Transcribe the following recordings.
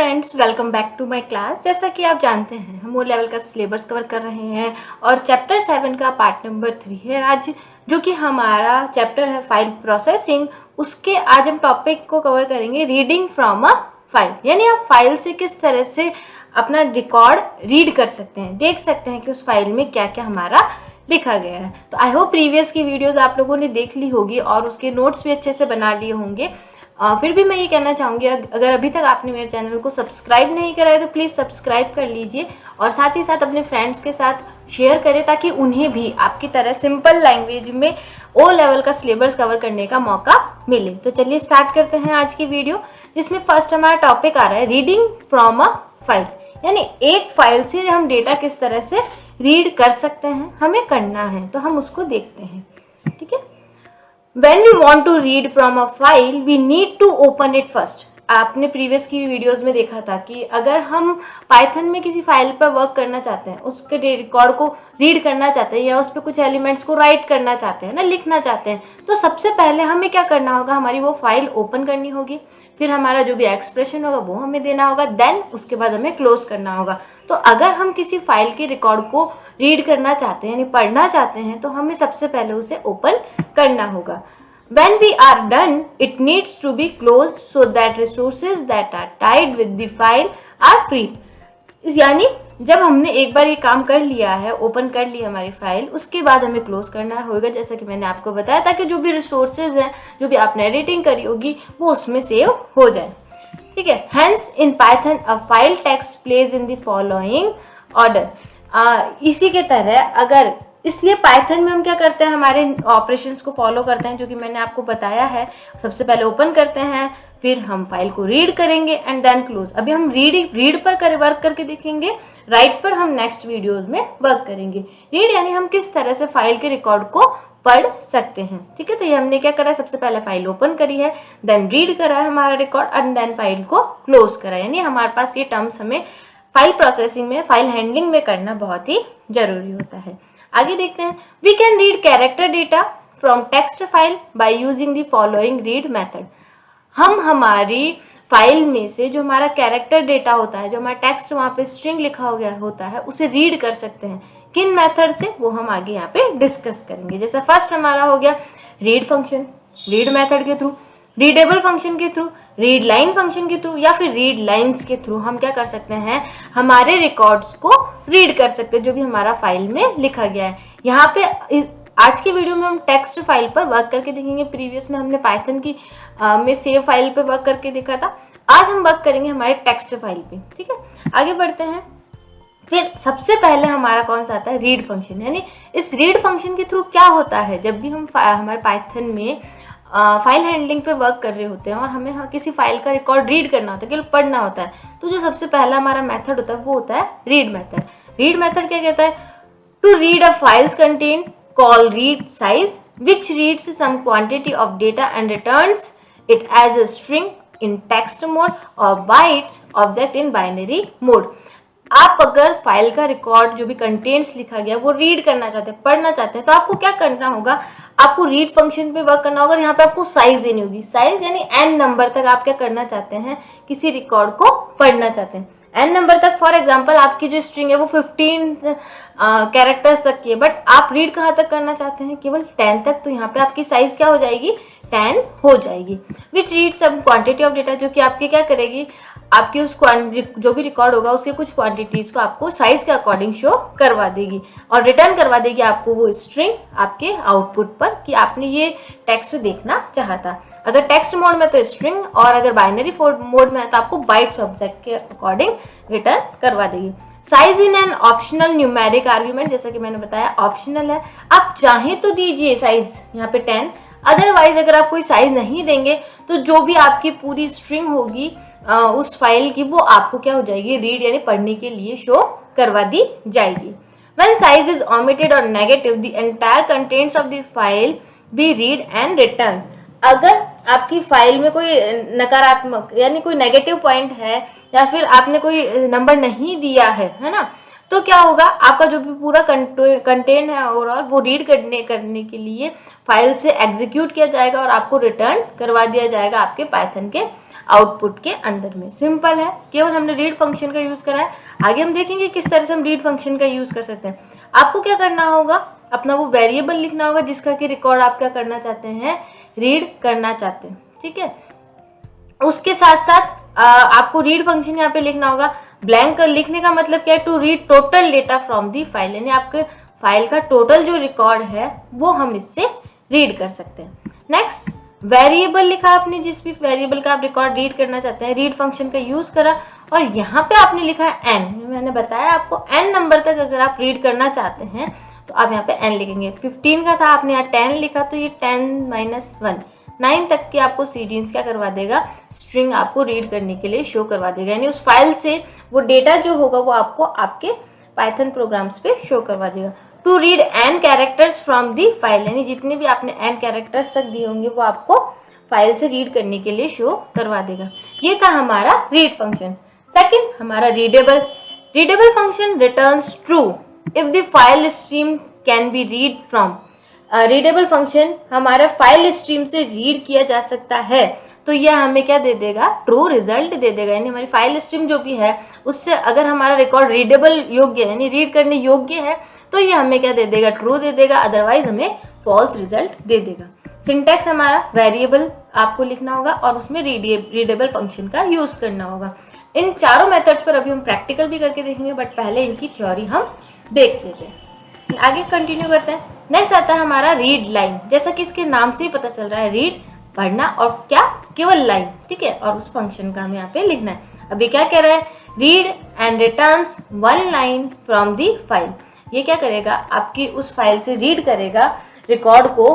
Friends, welcome back to my class. जैसा कि आप जानते हैं हम वो लेवल का सिलेबस कवर कर रहे हैं और चैप्टर 7 का पार्ट नंबर 3 है आज, जो कि हमारा चैप्टर है फाइल प्रोसेसिंग। उसके आज हम टॉपिक को कवर करेंगे रीडिंग फ्रॉम अ फाइल, यानी आप फाइल से किस तरह से अपना रिकॉर्ड रीड कर सकते हैं, देख सकते हैं कि उस फाइल में क्या क्या हमारा लिखा गया है। तो आई होप प्रीवियस की वीडियोस आप लोगों ने देख ली होगी और उसके नोट्स भी अच्छे से बना लिए होंगे। फिर भी मैं ये कहना चाहूँगी, अगर अभी तक आपने मेरे चैनल को सब्सक्राइब नहीं करा है तो प्लीज़ सब्सक्राइब कर लीजिए और साथ ही साथ अपने फ्रेंड्स के साथ शेयर करें ताकि उन्हें भी आपकी तरह सिंपल लैंग्वेज में ओ लेवल का सिलेबस कवर करने का मौका मिले। तो चलिए स्टार्ट करते हैं आज की वीडियो, जिसमें फर्स्ट हमारा टॉपिक आ रहा है रीडिंग फ्रॉम अ फाइल, यानी एक फाइल से हम डेटा किस तरह से रीड कर सकते हैं, हमें करना है तो हम उसको देखते हैं। ठीक है, When we want to read from a file, we need to open it first. आपने प्रीवियस की वीडियोस में देखा था कि अगर हम पाइथन में किसी फाइल पर वर्क करना चाहते हैं, उसके रिकॉर्ड को रीड करना चाहते हैं या उस पर कुछ एलिमेंट्स को राइट करना चाहते हैं ना, लिखना चाहते हैं, तो सबसे पहले हमें क्या करना होगा, हमारी वो फाइल ओपन करनी होगी, फिर हमारा जो भी एक्सप्रेशन होगा वो हमें देना होगा, देन उसके बाद हमें क्लोज करना होगा। तो अगर हम किसी फाइल के रिकॉर्ड को रीड करना चाहते हैं यानी पढ़ना चाहते हैं तो हमें सबसे पहले उसे ओपन करना होगा। When we are done, it needs to be closed so that resources that are tied with the file are free. यानी जब हमने एक बार ये काम कर लिया है, ओपन कर ली हमारी फाइल, उसके बाद हमें क्लोज करना होगा, जैसा कि मैंने आपको बताया, ताकि जो भी रिसोर्सेज हैं, जो भी आपने एडिटिंग करी होगी, वो उसमें सेव हो जाए। ठीक है, hence in Python a file text plays in the following order. इसी के तरह अगर इसलिए पाइथन में हम क्या करते हैं, हमारे ऑपरेशंस को फॉलो करते हैं, जो कि मैंने आपको बताया है। सबसे पहले ओपन करते हैं, फिर हम फाइल को रीड करेंगे एंड देन क्लोज। अभी हम रीड पर वर्क करके देखेंगे, राइट पर हम नेक्स्ट वीडियोस में वर्क करेंगे। रीड यानी हम किस तरह से फाइल के रिकॉर्ड को पढ़ सकते हैं। ठीक है, तो ये हमने क्या करा है, सबसे पहले फाइल ओपन करी है, देन रीड करा है हमारा रिकॉर्ड एंड देन फाइल को क्लोज करा है। यानी हमारे पास ये टर्म्स हमें फाइल प्रोसेसिंग में, फाइल हैंडलिंग में करना बहुत ही जरूरी होता है। आगे देखते हैं, we can read character data from text file by using the following read method. हम हमारी फाइल में से जो हमारा कैरेक्टर डेटा होता है, जो हमारा टेक्स्ट वहाँ पे स्ट्रिंग लिखा हो गया होता है, उसे रीड कर सकते हैं। किन मेथड से, वो हम आगे यहाँ पे डिस्कस करेंगे। जैसे फर्स्ट हमारा हो गया रीड फंक्शन, रीड मेथड के थ्रू, रीडेबल फंक्शन के थ्रू, रीड लाइन फंक्शन के थ्रू या फिर रीड लाइंस के थ्रू हम क्या कर सकते हैं, हमारे रिकॉर्ड्स को रीड कर सकते हैं जो भी हमारा फाइल में लिखा गया है। यहाँ पे आज की वीडियो में हम टेक्स्ट फाइल पर वर्क करके देखेंगे। प्रीवियस में हमने पाइथन की में सेव फाइल पे वर्क करके देखा था। आज हम वर्क करेंगे हमारे टेक्स्ट फाइल पे। ठीक है, आगे बढ़ते हैं। फिर सबसे पहले हमारा कौन सा आता है, रीड फंक्शन। यानी इस रीड फंक्शन के थ्रू क्या होता है, जब भी हम हमारे पाइथन में फाइल हैंडलिंग पे वर्क कर रहे होते हैं और हमें किसी फाइल का रिकॉर्ड रीड करना होता है, केवल पढ़ना होता है, तो जो सबसे पहला हमारा मेथड होता है वो होता है रीड मेथड। रीड मेथड क्या कहता है, to read a file's content call read size which reads some quantity of data and returns it as a string in text mode और bytes object in binary mode. आप अगर file का record जो भी contents लिखा गया वो read करना चाहते हैं, पढ़ना चाहते हैं, तो आपको क्या करना होगा, आपको रीड फंक्शन पे वर्क करना होगा। यहाँ पे आपको साइज देनी होगी, साइज यानी n नंबर तक आप क्या करना चाहते हैं, किसी रिकॉर्ड को पढ़ना चाहते हैं। n नंबर तक, फॉर एग्जांपल आपकी जो स्ट्रिंग है वो 15 कैरेक्टर्स तक की है, बट आप रीड कहाँ तक करना चाहते हैं, केवल 10 तक, तो यहाँ पे आपकी साइज क्या हो जाएगी, 10 हो जाएगी। Which read some quantity of data, जो कि आपकी क्या करेगी, आपकी उस जो भी रिकॉर्ड होगा उसके कुछ क्वांटिटीज को आपको साइज के अकॉर्डिंग शो करवा देगी और रिटर्न करवा देगी आपको वो स्ट्रिंग आपके आउटपुट पर कि आपने ये टेक्स्ट देखना चाहा था। अगर टेक्स्ट मोड में तो स्ट्रिंग और अगर बाइनरी मोड में है तो आपको बाइट्स ऑब्जेक्ट के अकॉर्डिंग रिटर्न करवा देगी। Size in an optional numeric argument, जैसा कि मैंने बताया ऑप्शनल है, आप चाहें तो दीजिए साइज यहाँ पे 10, अदरवाइज अगर आप कोई साइज नहीं देंगे तो जो भी आपकी पूरी स्ट्रिंग होगी उस फाइल की, वो आपको क्या हो जाएगी, रीड यानी पढ़ने के लिए शो करवा दी जाएगी। When size is omitted or negative, the entire contents of the file be read and written. अगर आपकी फाइल में कोई नकारात्मक यानी कोई नेगेटिव पॉइंट है या फिर आपने कोई नंबर नहीं दिया है ना, तो क्या होगा, आपका जो भी पूरा कंटेंट है ओवरऑल वो रीड करने के लिए फाइल से एग्जीक्यूट किया जाएगा और आपको रिटर्न करवा दिया जाएगा आपके पाइथन के आउटपुट के अंदर में। सिंपल है, केवल हमने रीड फंक्शन का यूज करा है। आगे हम देखेंगे किस तरह से हम रीड फंक्शन का यूज कर सकते हैं। आपको क्या करना होगा, अपना वो वेरिएबल लिखना होगा जिसका कि रिकॉर्ड आप क्या करना चाहते हैं, रीड करना चाहते हैं। ठीक है, उसके साथ साथ आपको रीड फंक्शन यहाँ पे लिखना होगा। ब्लैंक लिखने का मतलब क्या है, to read total data from the file, यानी आपके फाइल का टोटल जो रिकॉर्ड है वो हम इससे रीड कर सकते हैं। नेक्स्ट, वेरिएबल लिखा आपने, जिस भी वेरिएबल का आप रिकॉर्ड रीड करना चाहते हैं, रीड फंक्शन का यूज करा और यहाँ पे आपने लिखा है n। मैंने बताया आपको n नंबर तक अगर आप रीड करना चाहते हैं तो आप यहाँ पे n लिखेंगे। 15 का था, आपने यहाँ 10 लिखा तो ये 10 - 1 9 तक की आपको सीरीज क्या करवा देगा, स्ट्रिंग आपको रीड करने के लिए शो करवा देगा, यानी उस फाइल से वो डेटा जो होगा वो आपको आपके पाइथन प्रोग्राम्स पे शो करवा देगा। To read n characters from the file, यानी जितने भी आपने n कैरेक्टर्स तक दिए होंगे वो आपको फाइल से रीड करने के लिए शो करवा देगा। ये था हमारा रीड फंक्शन। सेकंड, हमारा readable function returns true if the file stream can be read from. Readable function हमारा फाइल स्ट्रीम से रीड किया जा सकता है तो यह हमें क्या दे देगा, ट्रू रिजल्ट दे देगा। यानी हमारी फाइल स्ट्रीम जो भी है उससे अगर हमारा रिकॉर्ड रीडेबल योग्य है, यानी रीड करने योग्य है, तो ये हमें क्या दे देगा, ट्रू दे देगा, अदरवाइज हमें फॉल्स रिजल्ट दे देगा। सिंटैक्स हमारा वेरिएबल आपको लिखना होगा और उसमें रीडेबल फंक्शन का यूज करना होगा। इन चारों मेथड्स पर अभी हम प्रैक्टिकल भी करके देखेंगे, बट पहले इनकी थ्योरी हम देख लेते हैं, आगे कंटिन्यू करते हैं। नेक्स्ट आता है हमारा रीड लाइन। जैसा कि इसके नाम से ही पता चल रहा है, रीड पढ़ना और क्या, केवल लाइन। ठीक है, और उस फंक्शन का हमें यहाँ पे लिखना है। अभी क्या कह रहा है, read and returns 1 line from the file. ये क्या करेगा, आपकी उस फाइल से रीड करेगा रिकॉर्ड को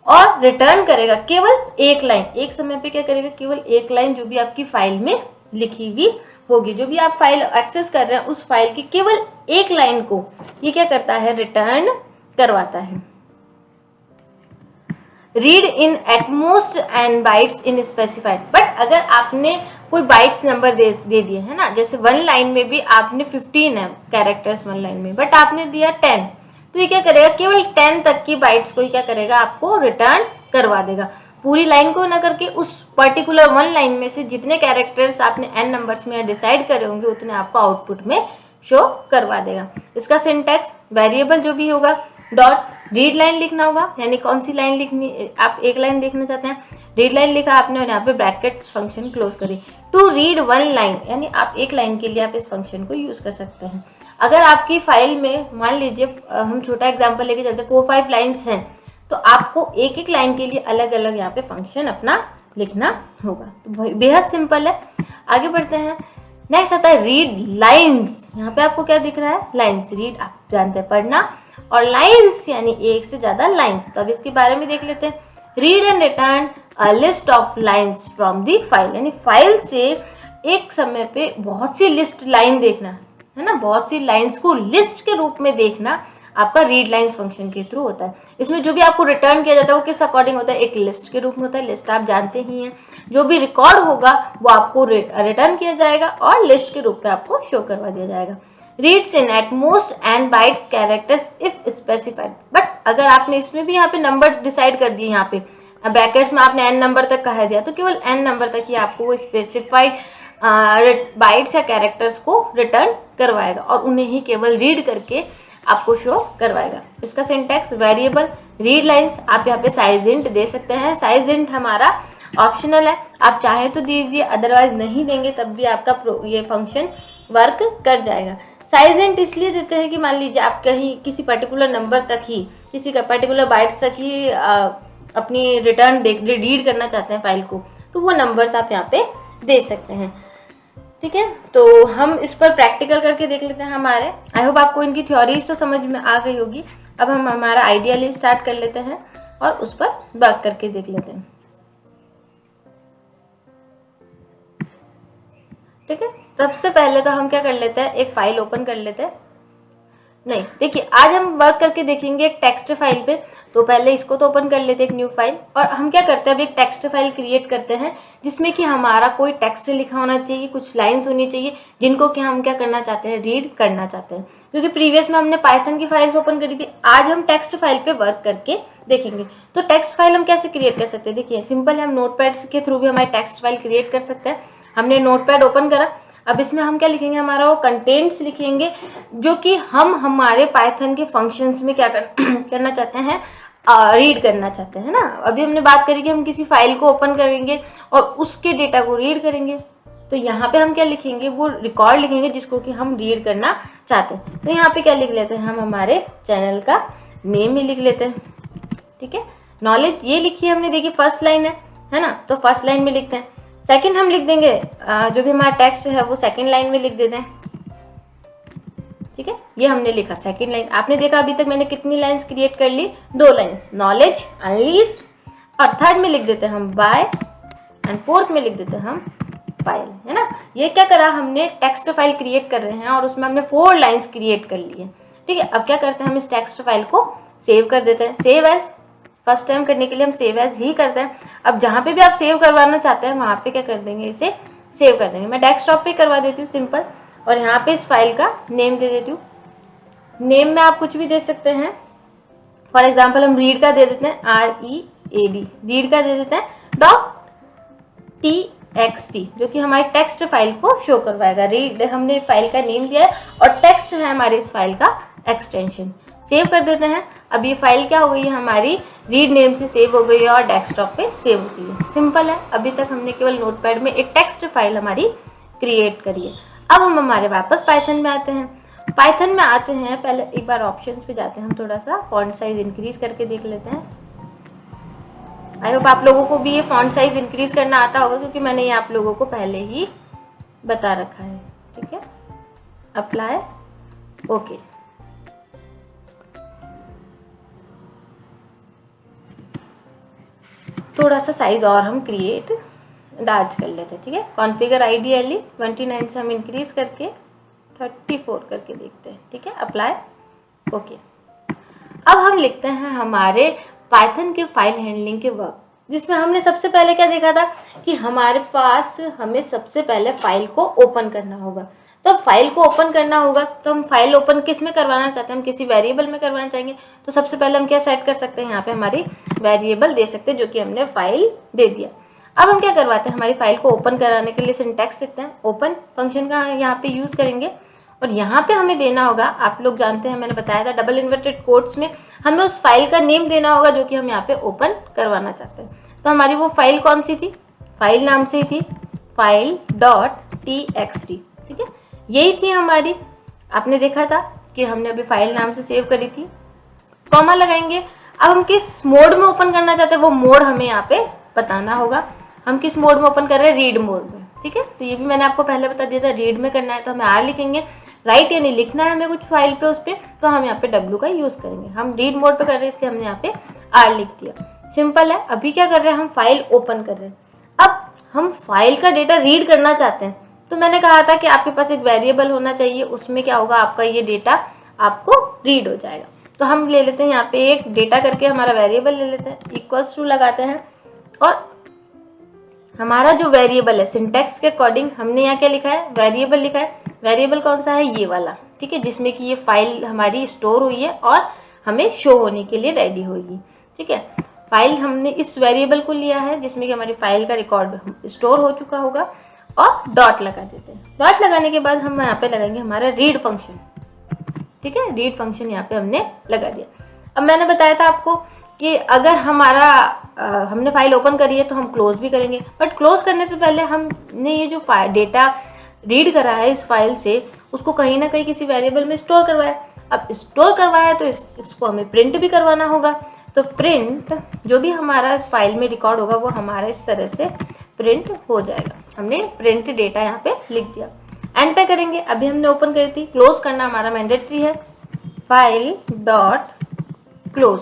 और रिटर्न करेगा केवल एक लाइन। एक समय पे क्या करेगा, केवल एक लाइन जो भी आपकी फाइल में लिखी हुई होगी, जो भी आप फाइल एक्सेस कर रहे हैं उस फाइल की केवल एक लाइन को ये क्या करता है, रिटर्न करवाता है। Read in at most and bytes in specified. But अगर आपने कोई बाइट्स नंबर दे दिए है ना, जैसे 1 लाइन में भी आपने 15 है कैरेक्टर्स 1 लाइन में, बट आपने दिया 10, तो ये क्या करेगा, केवल 10 तक की बाइट्स को ही क्या करेगा, आपको रिटर्न करवा देगा। पूरी लाइन को ना करके उस पर्टिकुलर 1 लाइन में से जितने कैरेक्टर्स आपने n नंबर्स में डिसाइड करे होंगे उतने आपको आउटपुट में शो करवा देगा। इसका सिंटैक्स, वेरिएबल जो भी होगा डॉट रीड लाइन लिखना होगा, यानी कौन सी लाइन लिखनी, आप एक लाइन देखना चाहते हैं, रीड लाइन लिखा आपने और यहाँ पे ब्रैकेट्स फंक्शन क्लोज करी। टू रीड 1 लाइन, यानी आप एक लाइन के लिए आप इस फंक्शन को यूज कर सकते हैं। अगर आपकी फाइल में मान लीजिए हम छोटा एग्जांपल लेके चलते हैं, 4-5 लाइन्स हैं, तो आपको एक एक लाइन के लिए अलग अलग यहाँ पे फंक्शन अपना लिखना होगा। तो बेहद सिंपल है, आगे बढ़ते हैं। नेक्स्ट आता है रीड लाइन्स। यहाँ पे आपको क्या दिख रहा है, लाइन्स। रीड आप जानते हैं पढ़ना, और लाइन्स यानी एक से ज्यादा लाइन्स। तो अब इसके बारे में देख लेते हैं। Read and return a list of lines from the file, यानी फाइल से एक समय पे बहुत सी लिस्ट लाइन देखना है ना, बहुत सी लाइन्स को लिस्ट के रूप में देखना आपका रीड लाइन्स फंक्शन के थ्रू होता है। इसमें जो भी आपको रिटर्न किया जाता है वो किस अकॉर्डिंग होता है, एक लिस्ट के रूप में होता है। लिस्ट आप जानते ही हैं, जो भी रिकॉर्ड होगा वो आपको रिटर्न किया जाएगा और लिस्ट के रूप में आपको शो करवा दिया जाएगा। Reads in at most and bytes characters if specified. But अगर आपने इसमें भी यहाँ पे नंबर डिसाइड कर दिए, यहाँ पे ब्रैकेट्स में आपने n नंबर तक कहा दिया, तो केवल n नंबर तक ही आपको वो स्पेसिफाइड बाइट्स या कैरेक्टर्स को रिटर्न करवाएगा और उन्हें ही केवल रीड करके आपको शो करवाएगा। इसका सिंटैक्स, वेरिएबल रीड लाइन्स, आप यहाँ पे साइज इंट दे सकते हैं। साइज इंट हमारा ऑप्शनल है, आप चाहे तो दीजिए, अदरवाइज नहीं देंगे तब भी आपका ये फंक्शन वर्क कर जाएगा। साइज इंट इसलिए देते हैं कि मान लीजिए आप कहीं किसी पर्टिकुलर नंबर तक ही, किसी का पर्टिकुलर बाइट्स तक ही अपनी रिटर्न रीड करना चाहते हैं फाइल को, तो वो नंबर्स आप यहाँ पे दे सकते हैं। ठीक है, तो हम इस पर प्रैक्टिकल करके देख लेते हैं हमारे। आई होप आपको इनकी थ्योरीज तो समझ में आ गई होगी। अब हम हमारा आइडियली स्टार्ट कर लेते हैं और उस पर वर्क करके देख लेते हैं। ठीक है, सबसे पहले तो हम क्या कर लेते हैं, एक फाइल ओपन कर लेते हैं। नहीं, देखिए आज हम वर्क करके देखेंगे एक टेक्स्ट फाइल पे। तो पहले इसको तो ओपन कर लेते हैं, एक न्यू फाइल, और हम क्या करते हैं अभी एक टेक्स्ट फाइल क्रिएट करते हैं जिसमें कि हमारा कोई टेक्स्ट लिखा होना चाहिए, कुछ लाइंस होनी चाहिए जिनको कि हम क्या करना चाहते हैं, रीड करना चाहते हैं। क्योंकि प्रीवियस में हमने पाइथन की फाइल्स ओपन करी थी, आज हम टेक्स्ट फाइल पे वर्क करके देखेंगे। तो टेक्स्ट फाइल हम कैसे क्रिएट कर सकते हैं, देखिए सिंपल है, हम नोटपैड के थ्रू भी हमारी टेक्स्ट फाइल क्रिएट कर सकते हैं। हमने नोटपैड ओपन करा, अब इसमें हम क्या लिखेंगे, हमारा वो कंटेंट्स लिखेंगे जो कि हम हमारे पाइथन के फंक्शंस में क्या करना चाहते हैं, रीड करना चाहते हैं ना। अभी हमने बात करी कि हम किसी फाइल को ओपन करेंगे और उसके डेटा को रीड करेंगे, तो यहाँ पे हम क्या लिखेंगे, वो रिकॉर्ड लिखेंगे जिसको कि हम रीड करना चाहते हैं। तो यहाँ पे क्या लिख लेते हैं, हम हमारे चैनल का नेम ही लिख लेते हैं, ठीक है। नॉलेज ये लिखी है हमने, देखिए फर्स्ट लाइन है ना, तो फर्स्ट लाइन में लिखते हैं। सेकंड हम लिख देंगे, जो भी हमारा टेक्स्ट है वो सेकंड लाइन में लिख देते हैं, ठीक है। ये हमने लिखा सेकंड लाइन। आपने देखा अभी तक मैंने कितनी लाइंस क्रिएट कर ली, 2 लाइंस, नॉलेज अनलीस्ट, और थर्ड में लिख देते हैं हम बाय, एंड फोर्थ में लिख देते हैं हम फाइल, है ना। ये क्या करा, हमने टेक्स्ट फाइल क्रिएट कर रहे हैं और उसमें हमने 4 लाइंस क्रिएट कर ली है, ठीक है। अब क्या करते हैं, हम इस टेक्स्ट फाइल को सेव कर देते हैं। सेव एज, फर्स्ट टाइम करने के लिए हम सेव एज ही करते हैं। अब जहाँ पे भी आप सेव करवाना चाहते हैं वहाँ पे क्या कर देंगे, इसे सेव कर देंगे। मैं डेस्कटॉप पे करवा देती हूँ सिंपल, और यहाँ पे इस फाइल का नेम दे देती हूँ। नेम में आप कुछ भी दे सकते हैं, फॉर एग्जाम्पल हम रीड का दे देते हैं, READ, रीड का दे देते हैं .txt, जो कि हमारी टेक्स्ट फाइल को शो करवाएगा। रीड हमने फाइल का नेम दिया है और टेक्स्ट है हमारी इस फाइल का एक्सटेंशन। सेव कर देते हैं। अब ये फाइल क्या हो गई है, हमारी रीड नेम से सेव हो गई है और डेस्कटॉप पे सेव हो गई है। सिंपल है, अभी तक हमने केवल नोटपैड में एक टेक्स्ट फाइल हमारी क्रिएट करी है। अब हम हमारे वापस पाइथन में आते हैं। पाइथन में आते हैं, पहले एक बार ऑप्शंस पे जाते हैं, हम थोड़ा सा फॉन्ट साइज इंक्रीज करके देख लेते हैं। आई होप आप लोगों को भी ये फॉन्ट साइज इंक्रीज करना आता होगा, क्योंकि मैंने ये आप लोगों को पहले ही बता रखा है, ठीक है। Apply, okay. थोड़ा सा साइज और हम क्रिएट डार्ज कर लेते हैं, ठीक है। कॉन्फ़िगर आइडियली 29 से हम इंक्रीज करके 34 करके देखते हैं, ठीक है। Apply, okay. अब हम लिखते हैं हमारे पाइथन के फाइल हैंडलिंग के वर्क, जिसमें हमने सबसे पहले क्या देखा था कि हमारे पास हमें सबसे पहले फाइल को ओपन करना होगा। तो फाइल को ओपन करना होगा, तो हम फाइल ओपन किस में करवाना चाहते हैं, हम किसी वेरिएबल में करवाना चाहेंगे। तो सबसे पहले हम क्या सेट कर सकते हैं, यहाँ पे हमारी वेरिएबल दे सकते हैं, जो कि हमने फाइल दे दिया। अब हम क्या करवाते हैं, हमारी फाइल को ओपन कराने के लिए सिंटैक्स लिखते हैं, ओपन फंक्शन का यहाँ पे यूज करेंगे। और यहाँ पे हमें देना होगा, आप लोग जानते हैं, मैंने बताया था डबल इन्वर्टेड कोट्स में हमें उस फाइल का नेम देना होगा जो कि हम यहाँ पे ओपन करवाना चाहते हैं। तो हमारी वो फाइल कौन सी थी, फाइल नाम से ही थी, file.txt, ठीक है। यही थी हमारी, आपने देखा था कि हमने अभी फाइल नाम से सेव करी थी। कॉमा लगाएंगे। अब हम किस मोड में ओपन करना चाहते हैं वो मोड हमें यहाँ पे बताना होगा। हम किस मोड में ओपन कर रहे हैं, रीड मोड में, ठीक है। तो ये भी मैंने आपको पहले बता दिया था, रीड में करना है तो हमें R लिखेंगे, राइट यानी लिखना है हमें कुछ फाइल पे उस पर, तो हम यहाँ पे W का यूज करेंगे। हम रीड मोड पे कर रहे हैं इसलिए हमने यहाँ पे R लिख दिया। सिंपल है। अभी क्या कर रहे हैं, हम फाइल ओपन कर रहे हैं। अब हम फाइल का डेटा रीड करना चाहते हैं, तो मैंने कहा था कि आपके पास एक वेरिएबल होना चाहिए, उसमें क्या होगा, आपका ये डेटा आपको रीड हो जाएगा। तो हम ले लेते हैं यहाँ पे एक डेटा करके हमारा वेरिएबल ले लेते हैं, इक्वल्स टू लगाते हैं, और हमारा जो वेरिएबल है सिंटैक्स के अकॉर्डिंग हमने यहाँ क्या लिखा है, वेरिएबल लिखा है। वेरिएबल कौन सा है, ये वाला, ठीक है, जिसमें कि ये फाइल हमारी स्टोर हुई है और हमें शो होने के लिए रेडी होगी, ठीक है। फाइल हमने इस वेरिएबल को लिया है जिसमें कि हमारी फाइल का रिकॉर्ड स्टोर हो चुका होगा, और डॉट लगा देते हैं। डॉट लगाने के बाद हम यहाँ पे लगाएंगे हमारा रीड फंक्शन, ठीक है। रीड फंक्शन यहाँ पे हमने लगा दिया। अब मैंने बताया था आपको कि अगर हमारा हमने फाइल ओपन करी है तो हम क्लोज भी करेंगे, बट क्लोज करने से पहले हमने ये जो डेटा रीड करा है इस फाइल से, उसको कहीं ना कहीं किसी वेरिएबल में स्टोर करवाया। अब स्टोर करवाया तो इसको हमें प्रिंट भी करवाना होगा। तो प्रिंट जो भी हमारा इस फाइल में रिकॉर्ड होगा वो हमारा इस तरह से प्रिंट हो जाएगा। हमने प्रिंट डेटा यहाँ पे लिख दिया, एंटर करेंगे। अभी हमने ओपन करी थी, क्लोज करना हमारा मैंडेटरी है। फाइल डॉट क्लोज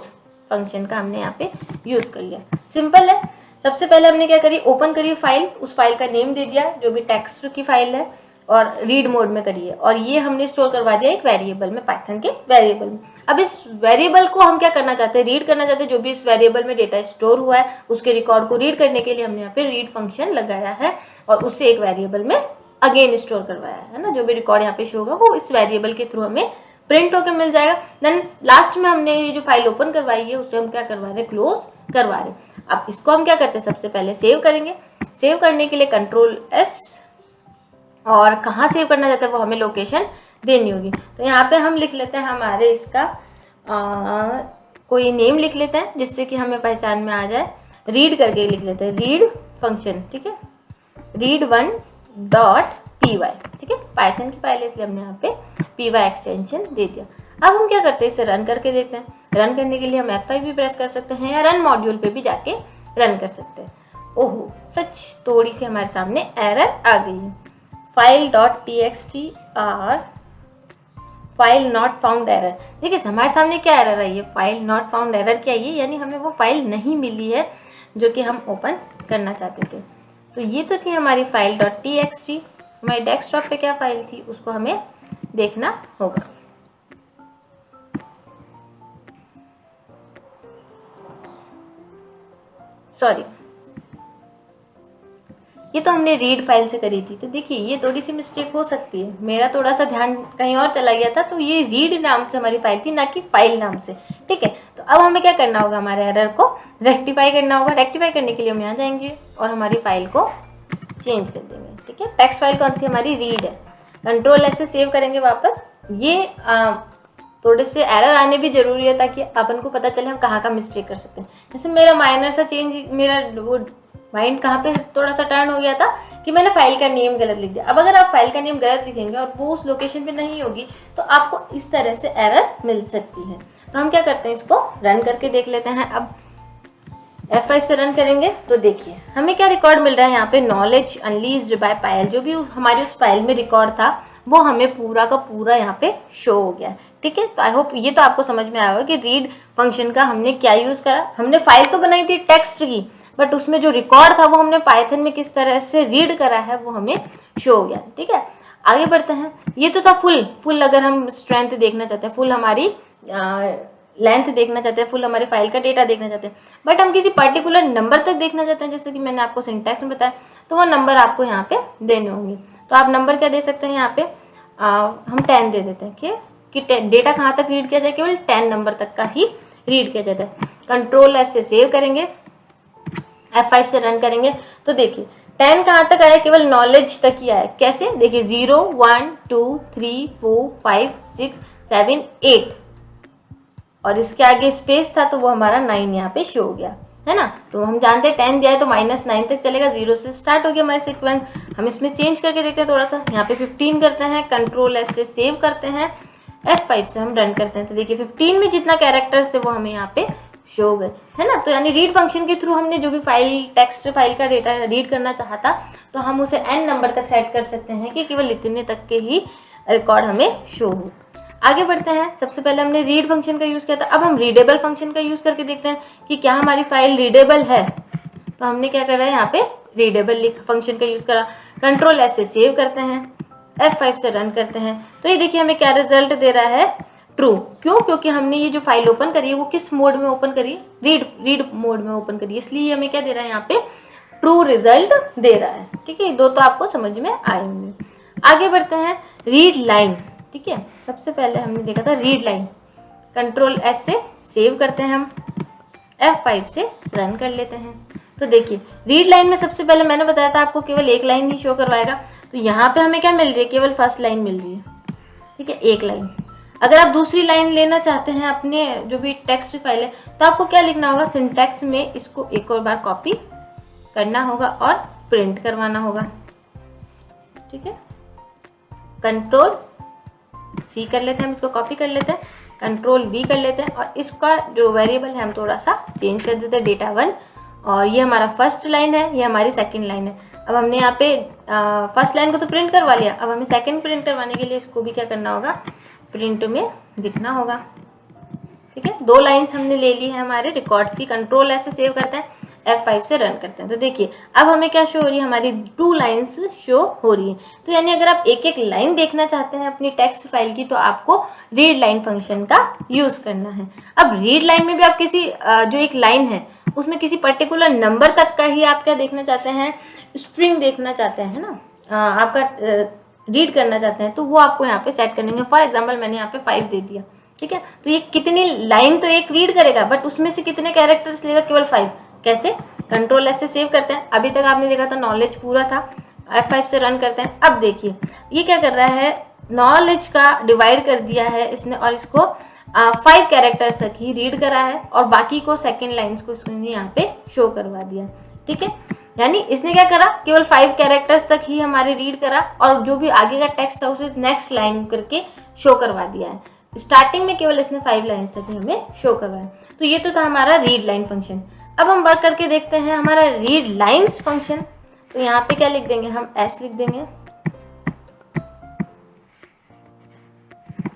फंक्शन का हमने यहाँ पे यूज कर लिया। सिंपल है। सबसे पहले हमने क्या करी, ओपन करी फाइल, उस फाइल का नेम दे दिया जो भी टेक्स्ट की फाइल है। और रीड मोड में करिए, और ये हमने स्टोर करवा दिया एक वेरिएबल में, पाइथन के वेरिएबल में। अब इस वेरिएबल को हम क्या करना चाहते हैं, रीड करना चाहते हैं। जो भी इस वेरिएबल में डेटा स्टोर हुआ है उसके रिकॉर्ड को रीड करने के लिए हमने यहाँ पे रीड फंक्शन लगाया है और उससे एक वेरिएबल में अगेन स्टोर करवाया है ना। जो भी रिकॉर्ड यहाँ पे शो होगा वो इस वेरिएबल के थ्रू हमें प्रिंट होकर मिल जाएगा। देन लास्ट में हमने ये जो फाइल ओपन करवाई है उसे हम क्या करवा रहे हैं, क्लोज करवा रहे हैं। अब इसको हम क्या करते हैं, सबसे पहले सेव करेंगे। सेव करने के लिए Ctrl+S, और कहाँ सेव करना चाहते हैं वो हमें लोकेशन देनी होगी। तो यहाँ पे हम लिख लेते हैं हमारे इसका कोई नेम लिख लेते हैं जिससे कि हमें पहचान में आ जाए। रीड करके लिख लेते हैं, रीड फंक्शन, ठीक है, read1.py, ठीक है, पाइथन की फाइल है इसलिए हमने यहाँ पे py एक्सटेंशन दे दिया। अब हम क्या करते हैं, इसे रन करके देखते हैं। रन करने के लिए हम F5 भी प्रेस कर सकते हैं या रन मॉड्यूल पे भी जाके रन कर सकते हैं। ओहो, सच थोड़ी सी हमारे सामने एरर आ गई है। file.txt और फाइल नॉट फाउंड एरर। देखिए हमारे सामने क्या एरर आई है, फाइल नॉट फाउंड एरर क्या है, यानी हमें वो फाइल नहीं मिली है जो कि हम ओपन करना चाहते थे। तो ये तो थी हमारी file.txt। हमारी डेस्कटॉप पे क्या फाइल थी उसको हमें देखना होगा। सॉरी, ये तो हमने रीड फाइल से करी थी। तो देखिए ये थोड़ी सी मिस्टेक हो सकती है, मेरा थोड़ा सा ध्यान कहीं और चला गया था। तो ये रीड नाम से हमारी फाइल थी, ना कि फाइल नाम से, ठीक है। तो अब हमें क्या करना होगा, हमारे एरर को रेक्टिफाई करना होगा। रेक्टिफाई करने के लिए हम यहाँ जाएंगे और हमारी फाइल को चेंज कर देंगे, ठीक है। टेक्स्ट फाइल कौन सी, हमारी रीड है। Ctrl+S से सेव करेंगे वापस। ये थोड़े से एरर आने भी जरूरी है ताकि अपन को पता चले हम कहाँ का मिस्टेक कर सकते हैं। जैसे मेरा माइनर सा चेंज, मेरा वो माइंड कहाँ पे थोड़ा सा टर्न हो गया था कि मैंने फाइल का नेम गलत लिख दिया। अब अगर आप फाइल का नेम गलत लिखेंगे और वो उस लोकेशन पे नहीं होगी तो आपको इस तरह से एरर मिल सकती है। तो हम क्या करते हैं, इसको रन करके देख लेते हैं। अब F5 से रन करेंगे तो देखिए हमें क्या रिकॉर्ड मिल रहा है यहाँ पे, नॉलेज अनलीज्ड बाय पायल। जो भी हमारी उस फाइल में रिकॉर्ड था वो हमें पूरा का पूरा यहाँ पे शो हो गया, ठीक है। तो आई होप ये तो आपको समझ में आया होगा कि रीड फंक्शन का हमने क्या यूज करा। हमने फाइल तो बनाई थी टेक्स्ट की, बट उसमें जो रिकॉर्ड था वो हमने पाइथन में किस तरह से रीड करा है वो हमें शो हो गया, ठीक है। आगे बढ़ते हैं। ये तो था फुल अगर हम स्ट्रेंथ देखना चाहते हैं, फुल हमारी लेंथ देखना चाहते हैं, फुल हमारे फाइल का डेटा देखना चाहते हैं। बट हम किसी पर्टिकुलर नंबर तक देखना चाहते हैं, जैसे कि मैंने आपको सिंटैक्स में बताया, तो वो नंबर आपको यहाँ पे देने होंगे। तो आप नंबर क्या दे सकते हैं यहाँ पे, हम 10 दे देते हैं कि डेटा कहाँ तक रीड किया जाए, केवल 10 नंबर तक का ही रीड किया जाता है। Ctrl+S से सेव करेंगे, F5 से रन करेंगे तो देखिए 10 कहाँ तक आया, केवल नॉलेज तक ही आया। कैसे, देखिए 0 1 2 3 4 5 6 7 8 और इसके आगे स्पेस था तो वो हमारा 9 यहाँ पे शो हो गया, है ना। तो हम जानते हैं 10 दिया है तो -9 तक चलेगा, 0 से स्टार्ट हो गया हमारी सीक्वेंस। हम इसमें चेंज करके देखते हैं थोड़ा सा, यहाँ पे 15 करते हैं, Ctrl+S से सेव करते हैं, F5 से हम रन करते हैं। तो देखिए 15 में जितना कैरेक्टर्स थे वो हमें यहाँ पे शो हो गए, है ना। तो यानी रीड फंक्शन के थ्रू हमने जो भी फाइल, टेक्स्ट फाइल का डेटा रीड करना चाहता तो हम उसे n नंबर तक सेट कर सकते हैं कि केवल इतने तक के ही रिकॉर्ड हमें शो हो। आगे बढ़ते हैं। सबसे पहले हमने रीड फंक्शन का यूज़ किया था, अब हम रीडेबल फंक्शन का यूज़ करके देखते हैं कि क्या हमारी फाइल रीडेबल है। तो हमने क्या करा है, यहाँ पे रीडेबल फंक्शन का यूज़ करा। Ctrl+S से सेव करते हैं, F5 से रन करते हैं। तो ये देखिए हमें क्या रिजल्ट दे रहा है, ट्रू। क्यों, क्योंकि हमने ये जो फाइल ओपन करी है वो किस मोड में ओपन करी, रीड मोड में ओपन करी, इसलिए हमें क्या दे रहा है, यहाँ पे ट्रू रिजल्ट दे रहा है, ठीक है। दो तो आपको समझ में आए होंगे। आगे बढ़ते हैं, रीड लाइन, ठीक है। सबसे पहले हमने देखा था रीड लाइन, Ctrl+S से सेव करते हैं हम, F5 से रन कर लेते हैं। तो देखिए रीड लाइन में सबसे पहले मैंने बताया था आपको केवल एक लाइन ही शो करवाएगा। तो यहाँ पे हमें क्या मिल रही है, केवल फर्स्ट लाइन मिल रही है, ठीक है, एक लाइन। अगर आप दूसरी लाइन लेना चाहते हैं अपने जो भी टेक्स्ट फाइल है तो आपको क्या लिखना होगा, सिंटैक्स में इसको एक और बार कॉपी करना होगा और प्रिंट करवाना होगा, ठीक है। Ctrl+C कर लेते हैं, हम इसको कॉपी कर लेते हैं, Ctrl+V कर लेते हैं और इसका जो वेरिएबल है हम थोड़ा सा चेंज कर देते हैं, data1। और ये हमारा फर्स्ट लाइन है, ये हमारी सेकंड लाइन है। अब हमने यहाँ पे फर्स्ट लाइन को तो प्रिंट करवा लिया, अब हमें सेकंड प्रिंट करवाने के लिए इसको भी क्या करना होगा, प्रिंट में दिखना होगा, ठीक है। 2 लाइन्स हमने ले ली है हमारे रिकॉर्ड्स की। Ctrl+S से सेव करते हैं, F5 से रन करते हैं। तो देखिए अब हमें क्या शो हो रही है, हमारी 2 लाइन्स शो हो रही है। तो यानी अगर आप एक एक लाइन देखना चाहते हैं अपनी टेक्स्ट फाइल की तो आपको रीड लाइन फंक्शन का यूज़ करना है। अब रीड लाइन में भी आप किसी जो एक लाइन है उसमें किसी पर्टिकुलर नंबर तक का ही आप क्या देखना चाहते हैं, स्ट्रिंग देखना चाहते हैं ना, आपका रीड करना चाहते हैं, तो वो आपको यहाँ पे सेट करने हैं। फॉर एग्जाम्पल मैंने यहाँ पे 5 दे दिया, ठीक है। तो ये कितनी लाइन तो एक रीड करेगा बट उसमें से कितने कैरेक्टर्स लेगा, केवल 5। कैसे, कंट्रोल एस से सेव करते हैं। अभी तक आपने देखा था नॉलेज पूरा था, F5 से रन करते हैं। अब देखिए ये क्या कर रहा है, नॉलेज का डिवाइड कर दिया है इसने और इसको 5 कैरेक्टर्स तक ही रीड करा है और बाकी को सेकेंड लाइन्स को इसने यहाँ पे शो करवा दिया, ठीक है। यानी इसने क्या करा, केवल 5 कैरेक्टर्स तक ही हमारे रीड करा और जो भी आगे का टेक्स्ट था उसे नेक्स्ट लाइन करके शो करवा दिया है। स्टार्टिंग में केवल इसने 5 लाइन्स तक ही हमें शो करवाया। तो ये तो था हमारा रीड लाइन फंक्शन। अब हम वर्क करके देखते हैं हमारा रीड लाइन्स फंक्शन। तो यहाँ पे क्या लिख देंगे, हम एस लिख देंगे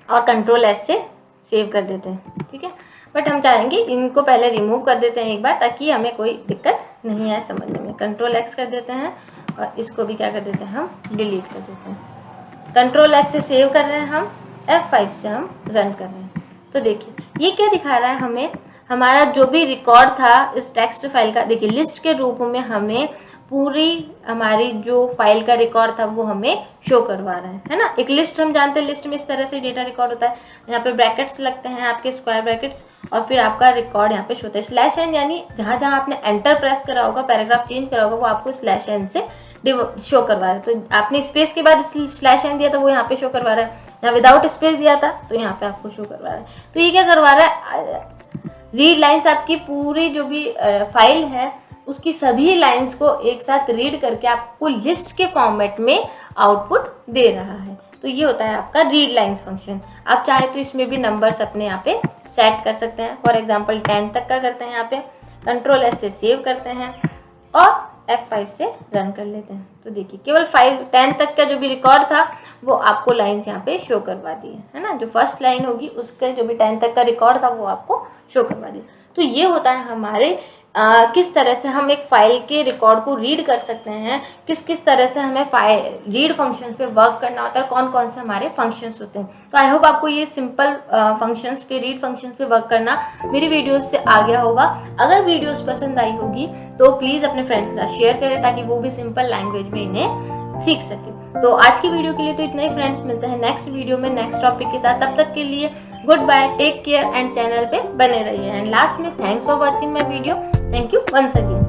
और कंट्रोल एस से सेव कर देते हैं, ठीक है। बट हम चाहेंगे इनको पहले रिमूव कर देते हैं एक बार, ताकि हमें कोई दिक्कत नहीं आए समझने में। कंट्रोल एक्स कर देते हैं और इसको भी क्या कर देते हैं, हम डिलीट कर देते हैं। कंट्रोल एस से सेव कर रहे हैं हम, F5 से हम रन कर रहे हैं। तो देखिए ये क्या दिखा रहा है हमें, हमारा जो भी रिकॉर्ड था इस टेक्स्ट फाइल का, देखिए लिस्ट के रूप में हमें पूरी हमारी जो फाइल का रिकॉर्ड था वो हमें शो करवा रहा है ना। एक लिस्ट हम जानते हैं, लिस्ट में इस तरह से डेटा रिकॉर्ड होता है, यहाँ पे ब्रैकेट्स लगते हैं आपके स्क्वायर ब्रैकेट्स और फिर आपका रिकॉर्ड यहाँ पे शो होता है। /n यानी जहाँ जहाँ आपने एंटर प्रेस करा होगा, पैराग्राफ चेंज करा होगा, वो आपको /n से शो करवा रहा है। तो आपने स्पेस के बाद /n दिया था वो यहाँ पे शो करवा रहा है, या विदाउट स्पेस दिया था तो यहाँ पे आपको शो करवा रहा है। तो ये क्या करवा रहा है, रीड लाइन्स आपकी पूरी जो भी फाइल है उसकी सभी लाइंस को एक साथ रीड करके आपको लिस्ट के फॉर्मेट में आउटपुट दे रहा है। तो ये होता है आपका रीड लाइन्स फंक्शन। आप चाहे तो इसमें भी नंबर्स अपने यहाँ पे सेट कर सकते हैं। फॉर एग्जांपल 10 तक का करते हैं, यहाँ पे कंट्रोल एस से सेव करते हैं और F5 से रन कर लेते हैं। तो देखिए केवल 10 तक का जो भी रिकॉर्ड था वो आपको लाइन्स यहाँ पे शो करवा दी है ना। जो फर्स्ट लाइन होगी उसका जो भी 10 तक का रिकॉर्ड था वो आपको शो करवा दिया। तो ये होता है हमारे किस तरह से हम एक फाइल के रिकॉर्ड को रीड कर सकते हैं, किस तरह से हमें रीड फंक्शंस पे वर्क करना होता है, कौन कौन से हमारे फंक्शंस होते हैं। तो आई होप आपको ये सिंपल फंक्शंस पे, रीड फंक्शंस पे वर्क करना मेरी वीडियोस से आ गया होगा। अगर वीडियोस पसंद आई होगी तो प्लीज़ अपने फ्रेंड्स के साथ शेयर करें ताकि वो भी सिंपल लैंग्वेज में इन्हें सीख सके। तो आज की वीडियो के लिए तो इतना ही फ्रेंड्स, मिलते हैं नेक्स्ट वीडियो में नेक्स्ट टॉपिक के साथ। तब तक के लिए goodbye, take care and channel पे बने रहिए। एंड लास्ट में thanks for watching my video. Thank you once again.